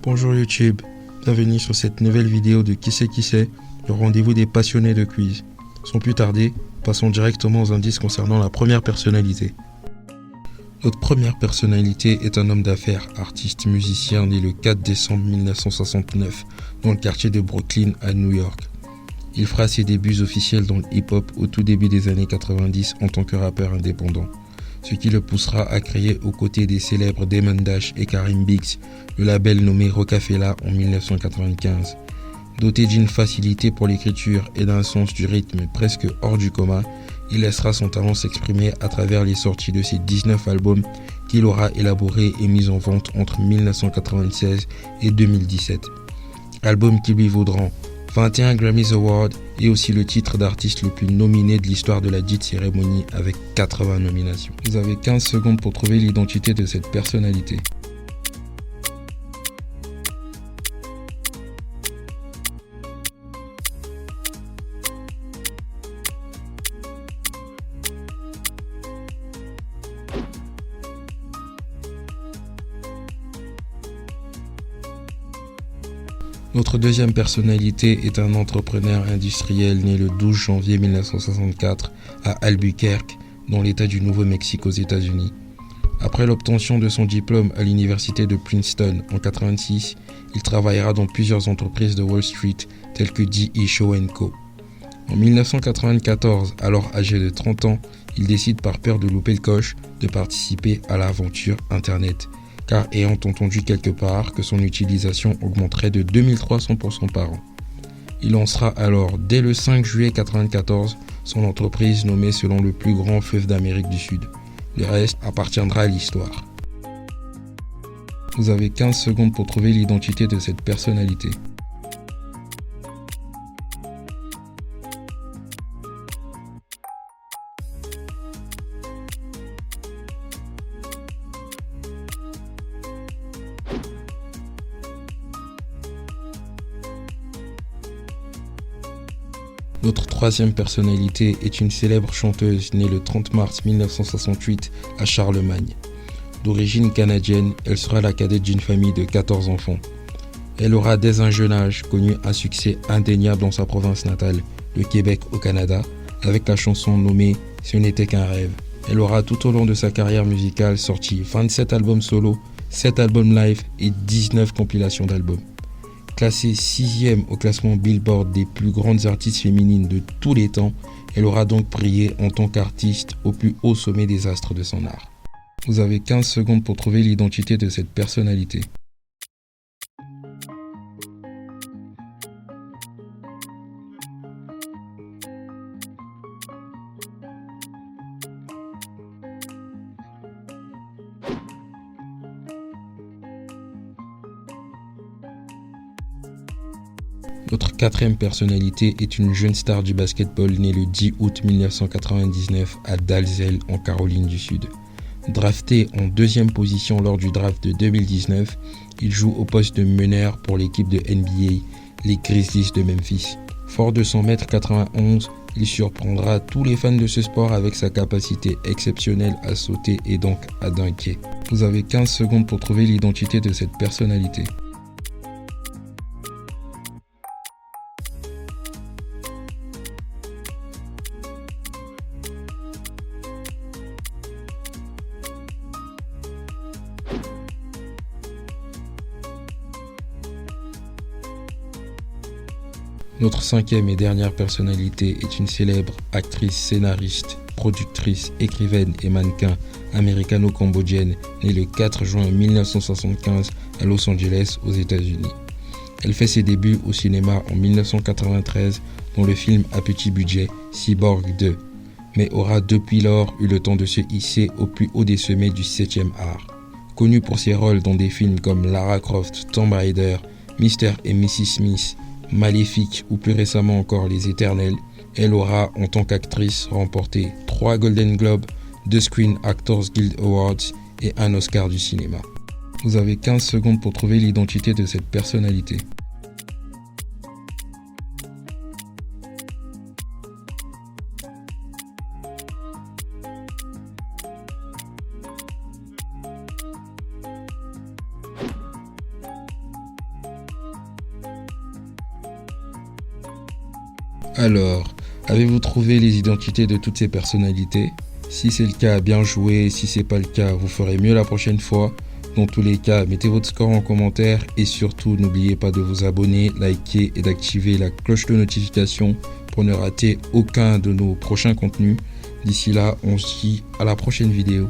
Bonjour YouTube, bienvenue sur cette nouvelle vidéo de Qui c'est, le rendez-vous des passionnés de quiz. Sans plus tarder, passons directement aux indices concernant la première personnalité. Notre première personnalité est un homme d'affaires, artiste musicien né le 4 décembre 1969 dans le quartier de Brooklyn à New York. Il fera ses débuts officiels dans le hip-hop au tout début des années 90 en tant que rappeur indépendant, ce qui le poussera à créer aux côtés des célèbres Damon Dash et Karim Biggs le label nommé Rocafella en 1995. Doté d'une facilité pour l'écriture et d'un sens du rythme presque hors du commun, il laissera son talent s'exprimer à travers les sorties de ses 19 albums qu'il aura élaborés et mis en vente entre 1996 et 2017. Albums qui lui vaudront 21 Grammys Awards et aussi le titre d'artiste le plus nominé de l'histoire de la dite cérémonie avec 80 nominations. Vous avez 15 secondes pour trouver l'identité de cette personnalité. Notre deuxième personnalité est un entrepreneur industriel né le 12 janvier 1964 à Albuquerque, dans l'État du Nouveau-Mexique aux États-Unis. Après l'obtention de son diplôme à l'université de Princeton en 1986, il travaillera dans plusieurs entreprises de Wall Street telles que D.E. Shaw & Co. En 1994, alors âgé de 30 ans, il décide par peur de louper le coche de participer à l'aventure Internet, car ayant entendu quelque part que son utilisation augmenterait de 2300% par an. Il lancera alors dès le 5 juillet 1994 son entreprise nommée selon le plus grand fleuve d'Amérique du Sud. Le reste appartiendra à l'histoire. Vous avez 15 secondes pour trouver l'identité de cette personnalité. Notre troisième personnalité est une célèbre chanteuse née le 30 mars 1968 à Charlemagne. D'origine canadienne, elle sera la cadette d'une famille de 14 enfants. Elle aura dès un jeune âge connu un succès indéniable dans sa province natale, le Québec au Canada, avec la chanson nommée « Ce n'était qu'un rêve ». Elle aura tout au long de sa carrière musicale sorti 27 albums solo, 7 albums live et 19 compilations d'albums. Classée 6e au classement Billboard des plus grandes artistes féminines de tous les temps, elle aura donc brillé en tant qu'artiste au plus haut sommet des astres de son art. Vous avez 15 secondes pour trouver l'identité de cette personnalité. Notre quatrième personnalité est une jeune star du basketball née le 10 août 1999 à Dalzell en Caroline du Sud. Drafté en deuxième position lors du draft de 2019, il joue au poste de meneur pour l'équipe de NBA, les Grizzlies de Memphis. Fort de 1m91, il surprendra tous les fans de ce sport avec sa capacité exceptionnelle à sauter et donc à dunker. Vous avez 15 secondes pour trouver l'identité de cette personnalité. Notre cinquième et dernière personnalité est une célèbre actrice, scénariste, productrice, écrivaine et mannequin américano-cambodgienne née le 4 juin 1975 à Los Angeles aux États-Unis. Elle fait ses débuts au cinéma en 1993 dans le film à petit budget Cyborg 2, mais aura depuis lors eu le temps de se hisser au plus haut des sommets du 7e art. Connue pour ses rôles dans des films comme Lara Croft, Tomb Raider, Mr. et Mrs. Smith, Maléfique ou plus récemment encore Les Éternels, elle aura en tant qu'actrice remporté 3 Golden Globes, 2 Screen Actors Guild Awards et un Oscar du cinéma. Vous avez 15 secondes pour trouver l'identité de cette personnalité. Alors, avez-vous trouvé les identités de toutes ces personnalités? Si c'est le cas, bien joué. Si c'est pas le cas, vous ferez mieux la prochaine fois. Dans tous les cas, mettez votre score en commentaire et surtout n'oubliez pas de vous abonner, liker et d'activer la cloche de notification pour ne rater aucun de nos prochains contenus. D'ici là, on se dit à la prochaine vidéo.